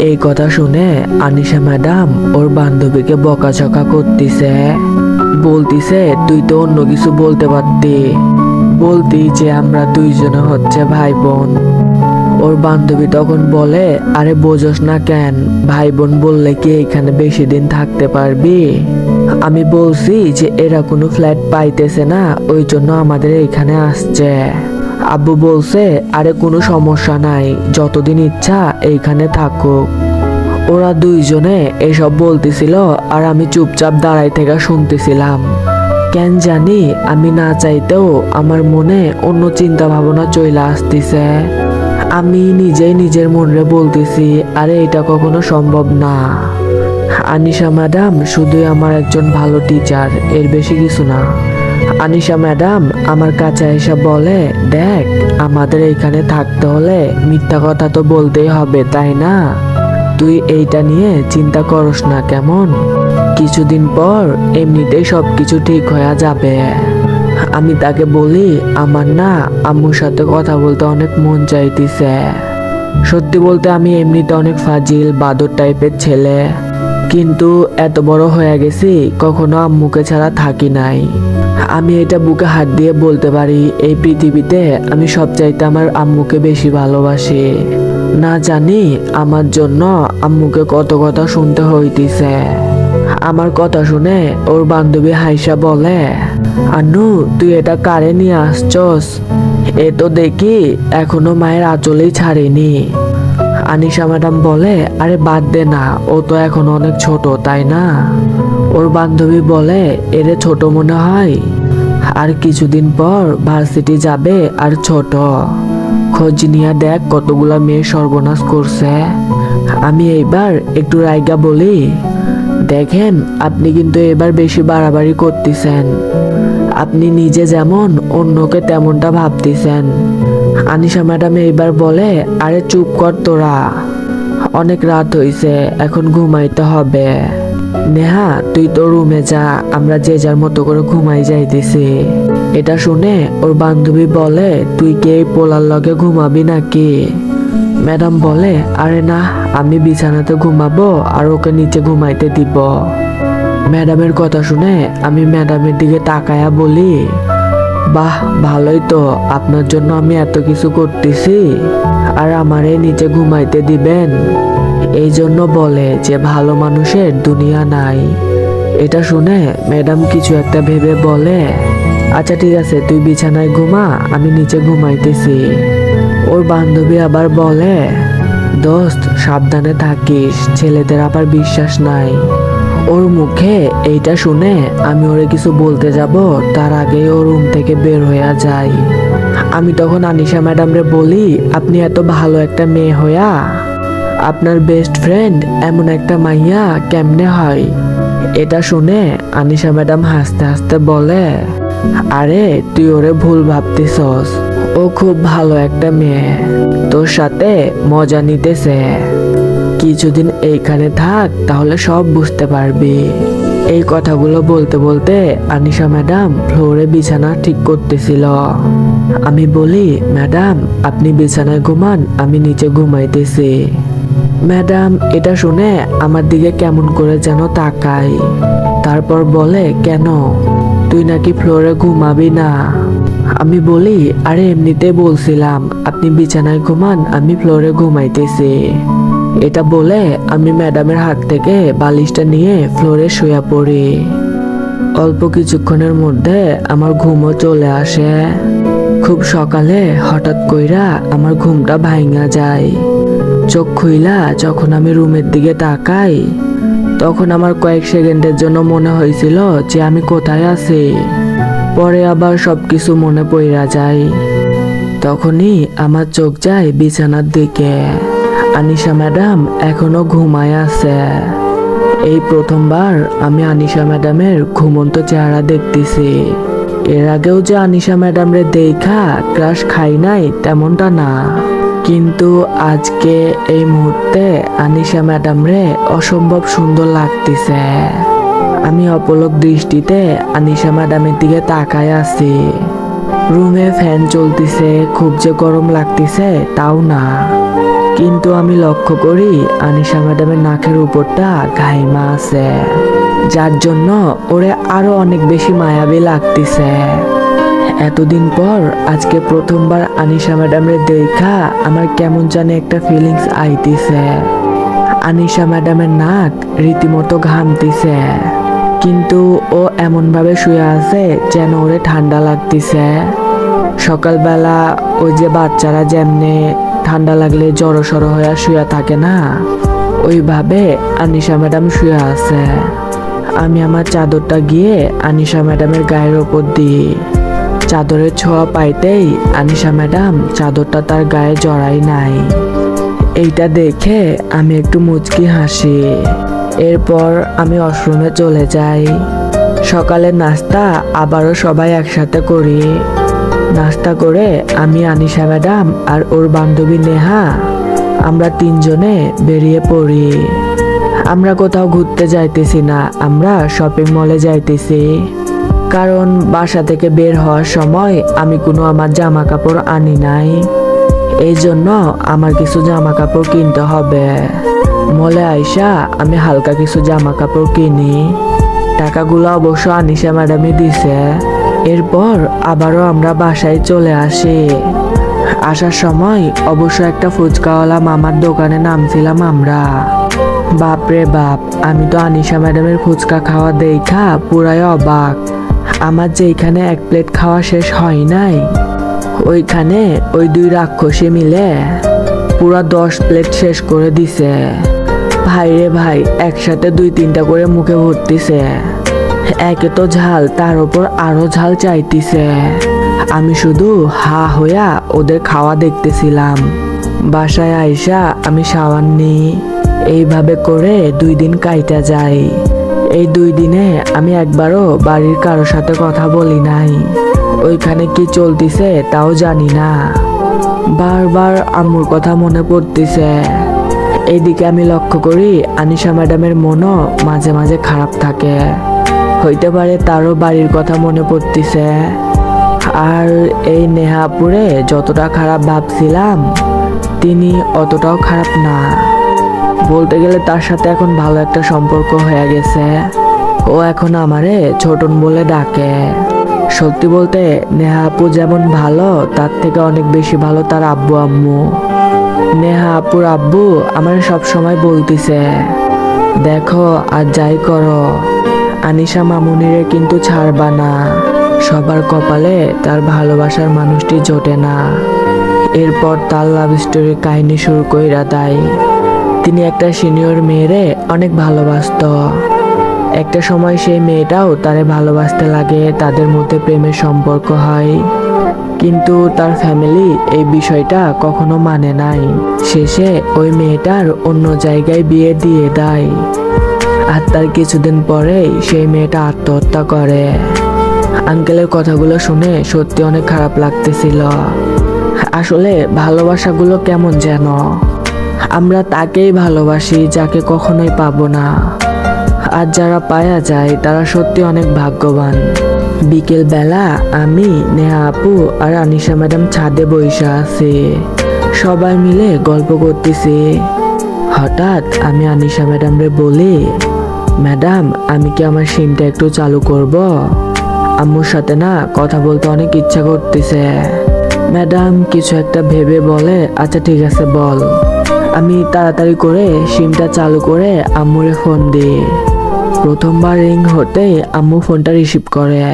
এই কথা শুনে আনিশা ম্যাডাম ওর বান্ধবীকে বকাঝকা করতেছে, বলতিছে তুই তো অন্য কিছু বলতে পারতি, বলতি যে আমরা দুইজনে হচ্ছে ভাই বোন। ওর বান্ধবী তখন বলে, আরে বোঝস না কেন, ভাই বোন বললে কি এখানে বেশি দিন থাকতে পারবি? আমি বলছি যে এরা কোনো ফ্ল্যাট পাইতেছে না, ওই জন্য আমাদের এখানে আসছে। আব্বু বলছে আরে কোনো সমস্যা নাই, যতদিন ইচ্ছা এইখানে থাকুক। ওরা দুইজনে এসব বলতেছিল আর আমি চুপচাপ দাঁড়াই থেকে শুনতেছিলাম। কেন জানি আমি না চাইতেও আমার মনে অন্য চিন্তা ভাবনা চলে আসতেছে। আমি নিজেই নিজের মনে বলতেছি আরে এটা কখনো সম্ভব না। আনিশা ম্যাডাম শুধুই আমার একজন ভালো টিচার, এর বেশি কিছু না। আনিশা ম্যাডাম আমার কাছে এসে বলে, দেখ আমাদের এইখানে থাকতে হলে মিথ্যা কথা তো বলতেই হবে, তাই না? তুই এইটা নিয়ে চিন্তা করস না কেমন, কিছুদিন পর এমনিতেই সবকিছু ঠিক হয়ে যাবে। আমি তাকে বলি আমার না আম্মুর সাথে কথা বলতে অনেক মন চাইতেছে। সত্যি বলতে আমি এমনিতে অনেক ফাজিল বাদর টাইপের ছেলে, কিন্তু এত বড় হয়ে গেছি কখনো আম্মুকে ছাড়া থাকি নাই। আমি এটা বুকে হাত দিয়ে বলতে পারি এই পৃথিবীতে আমি সবচাইতে আমার আম্মুকে বেশি ভালোবাসি। না জানি আমার জন্য আম্মুকে কত কথা শুনতে হইতিছে। আমার কথা শুনে ওর বান্ধবী হাইসা বলে, আন্নু তুই এটা কারে নিয়ে আসছস? এ তো দেখি এখনো মায়ের আঁচলেই ছাড়েনি। আনিশা ম্যাডাম বলে, আরে বাদ দে না, ও তো এখন অনেক ছোট তাই না? ওর বান্ধবী বলে, এরে ছোট মনে হয়, আর কিছুদিন পর ভার্সিটি যাবে আর ছোট, খোঁজ নিয়ে দেখ কতগুলা মেয়ে সর্বনাশ করছে। আমি এইবার একটু রাইগা বলি, দেখেন আপনি কিন্তু এবার বেশি বাড়াবাড়ি করতেছেন, আপনি নিজে যেমন অন্যকে তেমনটা ভাবতেছেন। আনিশা ম্যাডাম এইবার বলে, আরে চুপ কর তোরা, অনেক রাত হইছে, এখন ঘুমাইতে হবে। নেহা তুই তো রুমে যা, আমরা যে যার মতো করে ঘুমাই যাইতেছি। এটা শুনে ওর বান্ধবী বলে, তুই কি এই পোলার লগে ঘুমাবি নাকি? ম্যাডাম বলে, আরে না, আমি বিছানাতে ঘুমাবো আর ওকে নিচে ঘুমাইতে দিব। ম্যাডামের কথা শুনে আমি ম্যাডামের দিকে তাকায়া বলি, বাহ ভালোই তো, আপনার জন্য আমি এত কিছু করতেছি আর আমারে নিচে ঘুমাইতে দিবেন। এই জন্য বলে যে ভালো মানুষের দুনিয়া নাই। এটা শুনে ম্যাডাম কিছু একটা ভেবে বলে, আচ্ছা ঠিক আছে তুই বিছানায় ঘুমা, আমি নিচে ঘুমাইতেছি। ওর বান্ধবী আবার বলে, দোস্ত সাবধানে থাকিস, ছেলেদের আবার বিশ্বাস নাই। ওর মুখে এইটা শুনে আমি ওরে কিছু বলতে যাব তার আগেই ও রুম থেকে বের হয়ে যায়। আমি তখন আনিশা ম্যাডামরে বলি, আপনি এত ভালো একটা মেয়ে হইয়া আপনার বেস্ট ফ্রেন্ড এমন একটা মাইয়া কেমনে হয়? এটা শুনে আনিশা ম্যাডাম হাসতে হাসতে বলে, আরে তুই ওরে ভুল ভাবতেছস, ও খুব ভালো একটা মেয়ে, তোর সাথে মজা নিতেছে। কিছুদিন এইখানে থাক তাহলে সব বুঝতে পারবি। এই কথাগুলো বলতে বলতে আনিশা ম্যাডাম ফ্লোরে বিছানা ঠিক করতেছিল। আমি বলি, ম্যাডাম আপনি বিছানায় ঘুমান, আমি নিচে ঘুমাইতেছি। ম্যাডাম এটা শুনে আমার দিকে কেমন করে যেন তাকায়, তারপর বলে, কেন তুই নাকি ফ্লোরে ঘুমাবি না? আমি বলি, আরে এমনিতে বলছিলাম, আপনি বিছানায় ঘুমান, আমি ফ্লোরে ঘুমাইতেছি। এটা বলে আমি ম্যাডামের হাত থেকে বালিশটা নিয়ে ফ্লোরে শুয়ে পড়ি। অল্প কিছুক্ষণের মধ্যে আমার ঘুমও চলে আসে। খুব সকালে হঠাৎ কইরা আমার ঘুমটা ভাঙা যায়। চোখ খুইলা যখন আমি রুমের দিকে তাকাই, তখন আমার কয়েক সেকেন্ডের জন্য মনে হয়েছিল যে আমি কোথায় আছি। পরে আবার সবকিছু মনে পড়া যায়। তখনই আমার চোখ যায় বিছানার দিকে। আনিশা ম্যাডাম এখনো ঘুমায় আছে। এই প্রথমবার আমি আনিশা ম্যাডামের ঘুমন্ত চেহারা দেখতেছি। এর আগেও যে আনিশা ম্যাডামরে দেখা ক্রাশ খাই নাই তেমনটা না, কিন্তু আজকে এই মুহূর্তে আনিশা ম্যাডামরে অসম্ভব সুন্দর লাগতেছে। আমি অপলক দৃষ্টিতে আনিশা ম্যাডামের দিকে তাকায় আছি। রুমে ফ্যান চলতেছে, খুব যে গরম লাগতেছে তাও না। কিন্তু আমি লক্ষ্য করি আনিশা ম্যাডামের নাকের উপরটা ঘাইমা আছে, যার জন্য ওরে আরো অনেক বেশি মায়াবী লাগতেছে। এতদিন পর আজকে প্রথমবার আনিশা ম্যাডামের দেখা আমার কেমন জানি একটা ফিলিংস আইতিছে। আনিশা ম্যাডামের নাক রীতিমতো ঘামতিছে, কিন্তু ও এমন ভাবে শুয়ে আছে যেন ওরে ঠান্ডা লাগতেছে। সকালবেলা ওই যে বাচ্চারা যেমনে ঠান্ডা লাগলে জড়ো সড়ো হয়ে শুয়ে থাকে না, ওইভাবে আনিশা ম্যাডাম শুয়ে আছে। আমি আমার চাদরটা গিয়ে আনিশা ম্যাডামের গায়ের ওপর দিই। চাদরের ছোঁয়া পাইতেই আনিশা ম্যাডাম চাদরটা তার গায়ে জড়াই নাই। এইটা দেখে আমি একটু মুচকি হাসি। এরপর আমি ওয়াশরুমে চলে যাই। সকালের নাস্তা আবারও সবাই একসাথে করি। নাস্তা করে আমি আনিশা ম্যাডাম আর ওর বান্ধবী নেহা আমরা তিনজনে বেরিয়ে পড়ি। আমরা কোথাও ঘুরতে যাইতেছি না, আমরা শপিং মলে যাইতেছি। কারণ বাসা থেকে বের হওয়ার সময় আমি কোনো আমার জামা কাপড় আনি নাই, এই জন্য আমার কিছু জামা কাপড় কিনতে হবে। মলে আইসা আমি হালকা কিছু জামা কাপড় কিনি। টাকাগুলো অবশ্য আনিশা ম্যাডামই দিছে। এরপর আবারও আমরা বাসায় চলে আসি। আসার সময় অবশ্য একটা ফুচকাওয়ালা মামার দোকানে নামছিলাম আমরা। বাপরে বাপ, আমি তো আনিশা ম্যাডামের ফুচকা খাওয়া দেখা পুরাই অবাক। আমার যেখানে এক প্লেট খাওয়া শেষ হয় নাই, ওইখানে ওই দুই রাক্ষসী মিলে পুরা 10 প্লেট শেষ করে দিছে। ভাই রে ভাই, একসাথে 2-3টা করে মুখে ভরতিছে। একে তো ঝাল, তার উপর আরো ঝাল চাইতিছে। আমি শুধু হা হইয়া ওদের খাওয়া দেখতেছিলাম। বাসায় আইসা আমি শাওয়ার নিই। এইভাবে করে 2 দিন কাইটা যায়। এই 2 দিনে আমি একবারও বাড়ির কারোর সাথে কথা বলি নাই। ওইখানে কি চলতিছে তাও জানি না। বারবার আম্মুর কথা মনে পড়তিছে। এইদিকে আমি লক্ষ্য করি আনিশা ম্যাডামের মনও মাঝে মাঝে খারাপ থাকে। হইতে পারে তারও বাড়ির কথা মনে পড়তিছে। আর এই নেহাপুরে যতটা খারাপ ভাবছিলাম, তিনি অতটাও খারাপ না। বলতে গেলে তার সাথে এখন ভালো একটা সম্পর্ক হয়ে গেছে। ও এখন আমারে ছোটন বলে ডাকে। সত্যি বলতে নেহা আপু যেমন ভালো, তার থেকে অনেক বেশি ভালো তার আব্বু আম্মু। নেহা আপুর আব্বু আমার সব সময় বলতিছে, দেখো আর যাই করো, আনিশা মামুনিরে কিন্তু ছাড়বা না। সবার কপালে তার ভালোবাসার মানুষটি জোটে না। এরপর তার লাভ স্টোরির কাহিনী শুরু কইরা দেয়। তিনি একটা সিনিয়র মেয়েরে অনেক ভালোবাসতো। একটা সময় সেই মেয়েটাও তারে ভালোবাসতে লাগে, তাদের মধ্যে প্রেমের সম্পর্ক হয়। কিন্তু তার ফ্যামিলি এই বিষয়টা কখনো মানে নাই। শেষে ওই মেয়েটার অন্য জায়গায় বিয়ে দিয়ে দেয়। আর তার কিছুদিন পরেই সেই মেয়েটা আত্মহত্যা করে। আঙ্কেলের কথাগুলো শুনে সত্যি অনেক খারাপ লাগতেছিল। আসলে ভালোবাসাগুলো কেমন যেন, আমরা তাকেই ভালোবাসি যাকে কখনোই পাবো না। আর যারা পায়া যায় তারা সত্যি অনেক ভাগ্যবান। বিকেল বেলা আমি, নেহা আপু আর আনিশা ম্যাডাম ছাদে বইসা আছি। সবাই মিলে গল্প করতেছি। হঠাৎ আমি আনিশা ম্যাডামরে বলি, ম্যাডাম আমি কি আমার সিমটা একটু চালু করব? আম্মুর সাথে না কথা বলতে অনেক ইচ্ছা করতেছে। ম্যাডাম কিছু একটা ভেবে বলে, আচ্ছা ঠিক আছে বল। আমি তাড়াতাড়ি করে সিমটা চালু করে আম্মুরে ফোন দিই। প্রথমবার রিং হতেই আম্মু ফোনটা রিসিভ করে।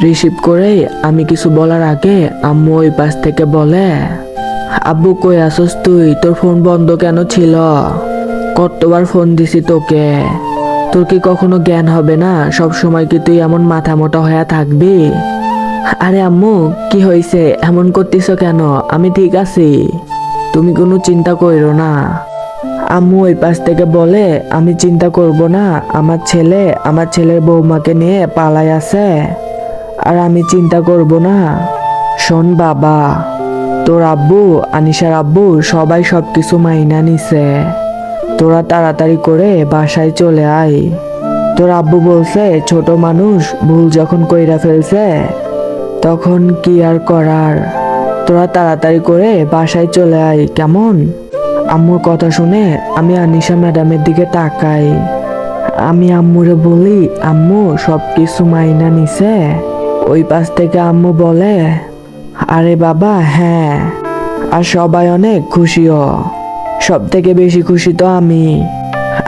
রিসিভ করে আমি কিছু বলার আগে আম্মু ওই পাশ থেকে বলে, আব্বু কই আসস তুই? তোর ফোন বন্ধ কেন ছিল? কতবার ফোন দিছি তোকে, তোর কি কখনো জ্ঞান হবে না? সব সময় কি তুই এমন মাথা মোটা হয়ে থাকবি? আরে আম্মু কি হয়েছে, এমন করতেছো কেন? আমি ঠিক আছি, তুমি কোনো চিন্তা কইরো না। আম্মু ওই পাশ থেকে বলে, আমি চিন্তা করব না, আমার ছেলের বৌমাকে নিয়ে পালাই আছে, আর আমি চিন্তা করব না। শোন বাবা, তোর আব্বু, আনিশার আব্বু সবাই সবকিছু মাইনা নিছে। তোরা তাড়াতাড়ি করে বাসায় চলে আয়। তোর আব্বু বলছে ছোট মানুষ ভুল যখন কইরা ফেলছে তখন কি আর করার। তোরা তাড়াতাড়ি করে বাসায় চলে আয়, কেমন? আম্মুর কথা শুনে আমি আনিশা ম্যাডামের দিকে তাকাই। আমি আম্মুরে বলি, আম্মু সব কিছু মাইনা নিছে? ওই পাশ থেকে আম্মু বলে, আরে বাবা হ্যাঁ, আর সবাই অনেক খুশিও। সব থেকে বেশি খুশি তো আমি।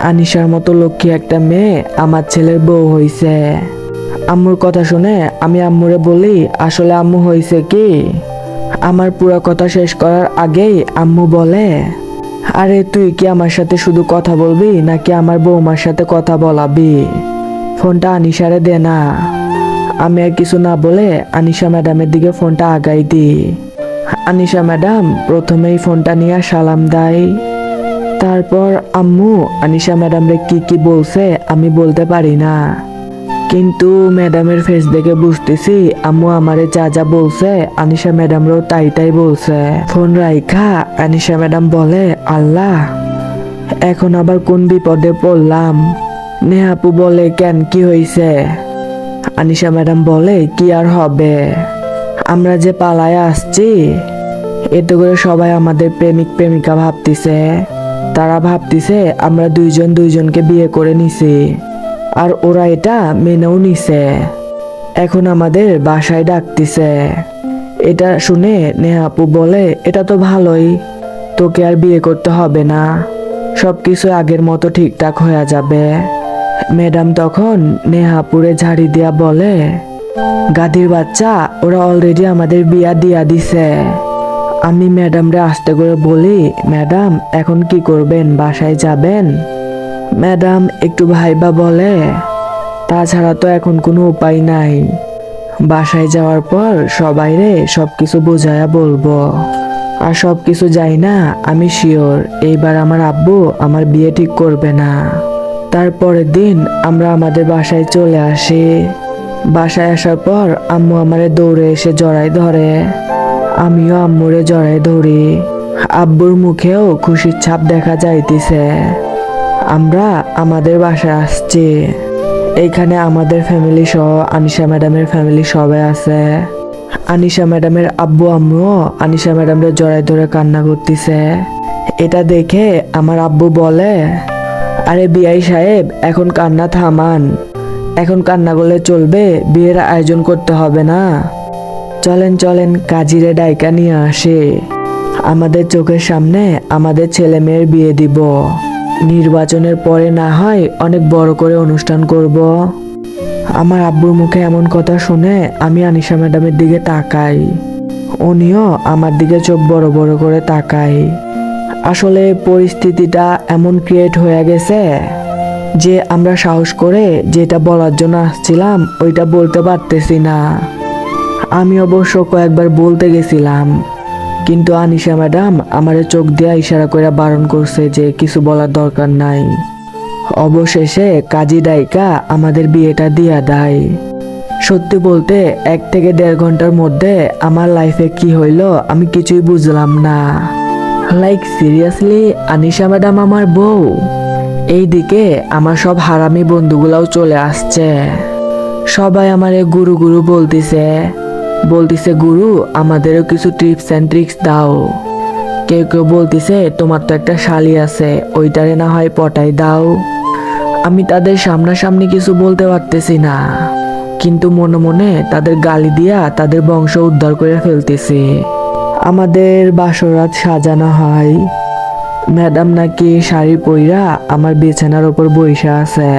আনিশার মতো লক্ষ্মী একটা মেয়ে আমার ছেলের বউ হইছে। আম্মুর কথা শুনে আমি আম্মুরে বলি, আসলে আম্মু হয়েছে কি? আমার পুরো কথা শেষ করার আগেই আম্মু বলে, আরে তুই কি আমার সাথে শুধু কথা বলবি নাকি আমার বৌমার সাথে কথা বলাবি? ফোনটা আনিশারে দে না। আমি আর কিছু না বলে আনিশা ম্যাডামের দিকে ফোনটা আগাই দিই। আনিশা ম্যাডাম প্রথমেই ফোনটা নিয়ে সালাম দেয়। তারপর আম্মু আনিশা ম্যাডামরে কি কি বলছে আমি বলতে পারি না, কিন্তু ম্যাডামের ফেস দেখে বুঝতেছি আম্মু আমারে যা যা বলছে আনিশা ম্যাডামরাও তাই তাই বলছে। ফোন রাইখা আনিশা ম্যাডাম বলে, আল্লাহ এখন আবার কোন বিপদে পড়লাম। নেহাপু বলে, কেন কি হয়েছে? আনিশা ম্যাডাম বলে, কি আর হবে, আমরা যে পালায় আসছি এতে করে সবাই আমাদের প্রেমিক প্রেমিকা ভাবতিছে। তারা ভাবতিছে আমরা দুইজন দুইজনকে বিয়ে করে নিছি, আর ওরা এটা মেনেও নিছে। এখন আমাদের বাসায় ডাকতিছে। এটা শুনে নেহাপু বলে, এটা তো ভালোই, তোকে আর বিয়ে করতে হবে না, সবকিছু আগের মতো ঠিকঠাক হয়ে যাবে। ম্যাডাম তখন নেহাপুরে ঝাড়ি দিয়া বলে, গাদির বাচ্চা, ওরা অলরেডি আমাদের বিয়া দিয়া দিছে। আমি ম্যাডামরে আস্তে করে বলি, ম্যাডাম এখন কি করবেন, বাসায় যাবেন? ম্যাডাম একটু ভাইবা বলে, তাছাড়া তো এখন কোনো উপায় নাই। বাসায় যাওয়ার পর সবাইরে সবকিছু বোঝায়া বলবো। আর সবকিছু যাই না, আমি শিওর এইবার আমার আব্বু আমার বিয়ে ঠিক করবে না। তারপরের দিন আমরা আমাদের বাসায় চলে আসি। বাসায় আসার পর আম্মু আমারে দৌড়ে এসে জড়াই ধরে, আমিও আম্মুরে জড়াই ধরি। আব্বুর মুখেও খুশির ছাপ দেখা যাইতেছে। আমরা আমাদের বাসায় আসছি। এইখানে আমাদের ফ্যামিলি সহ আনিশা ম্যাডামের ফ্যামিলি সবাই আছে। আনিশা ম্যাডামের আব্বু আম্মুও আনিশা ম্যাডামের জড়াই ধরে কান্না করতেছে। এটা দেখে আমার আব্বু বলে, আরে বিআই সাহেব এখন কান্না থামান, এখন কান্না করলে চলবে? বিয়ের আয়োজন করতে হবে না। চলেন চলেন কাজিরে ডাইকা নিয়ে আসে, আমাদের চোখের সামনে আমাদের ছেলে মেয়ের বিয়ে দিব। নির্বাচনের পরে না হয় অনেক বড় করে অনুষ্ঠান করব। আমার আব্বুর মুখে এমন কথা শুনে আমি আনিশা ম্যাডামের দিকে তাকাই, উনিও আমার দিকে চোখ বড় বড় করে তাকাই। আসলে পরিস্থিতিটা এমন ক্রিয়েট হয়ে গেছে যে আমরা সাহস করে যেটা বলার জন্য আসছিলাম ওইটা বলতে পারতেছি না। আমি অবশ্য কয়েকবার বলতে গেছিলাম, কিন্তু আনিশা ম্যাডাম আমারে চোখ দিয়ে ইশারা করে বারণ করছে যে কিছু বলার দরকার নাই। অবশেষে কাজী ডাইকা আমাদের বিয়েটা দিয়া দেয়। সত্যি বলতে 1 থেকে 1.5 ঘন্টার মধ্যে আমার লাইফে কি হইলো আমি কিছুই বুঝলাম না। লাইক সিরিয়াসলি আনিশা ম্যাডাম আমার বউ? এইদিকে আমার সব হারামি বন্ধুগুলাও চলে আসছে। সবাই আমারে গুরু গুরু বলতিছে গুরু আমাদেরও কিছু টিপস অ্যান্ড ট্রিক্স দাও। কেউ কেউ বলতিছে তোমার তো একটা শালি আছে, ওইটারে না হয় পটাই দাও। আমি তাদের সামনাসামনি কিছু বলতে পারতেছি না, কিন্তু মনে মনে তাদের গালি দিয়া তাদের বংশ উদ্ধার করে ফেলতেছি। আমাদের বাসরাত সাজানো হয়। ম্যাডাম নাকি শাড়ি পইরা আমার বিছানার ওপর বইসা আছে,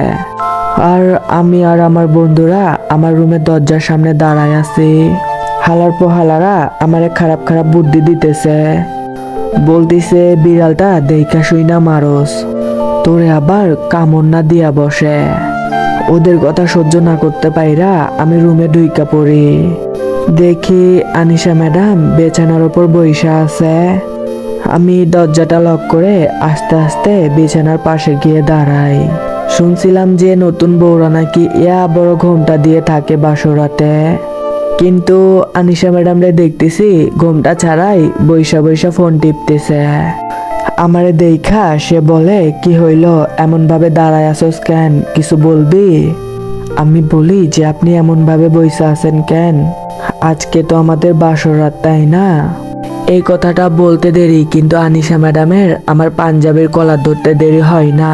আর আমি আর আমার বন্ধুরা আমার রুমের দরজার সামনে দাঁড়ায় আছি। হালার পোহালারা আমারে খারাপ খারাপ বুদ্ধি দিতেছে, বলতিছে বিড়ালটা দেইখা শুই না মারস, তোরে আবার কামড় না দিয়া বসে। ওদের কথা সহ্য না করতে পাইরা আমি রুমে ঢুইকা পড়ি। দেখি আনিশা ম্যাডাম বিছানার ওপর বইসা আছে। আমি দরজাটা লক করে আস্তে আস্তে বিছানার পাশে গিয়ে দাঁড়াই। শুনছিলাম যে নতুন বউরা নাকি ইয়া বড় ঘোমটা দিয়ে থাকে বাসরাতে, কিন্তু আনিশা ম্যাডামরে দেখতেছি ঘোমটা ছাড়াই বইসা বইসা ফোন টিপতেছে। আমারে দেখা সে বলে, কি হইল এমন ভাবে দাঁড়ায় আসোস কেন, কিছু বলবি? আমি বলি যে আপনি এমন ভাবে বইসা আছেন কেন, আজকে তো আমাদের বাসরাত তাই না? এই কথাটা বলতে দেরি, কিন্তু আনিশা ম্যাডামের আমার পাঞ্জাবির কলার ধরতে দেরি হয় না।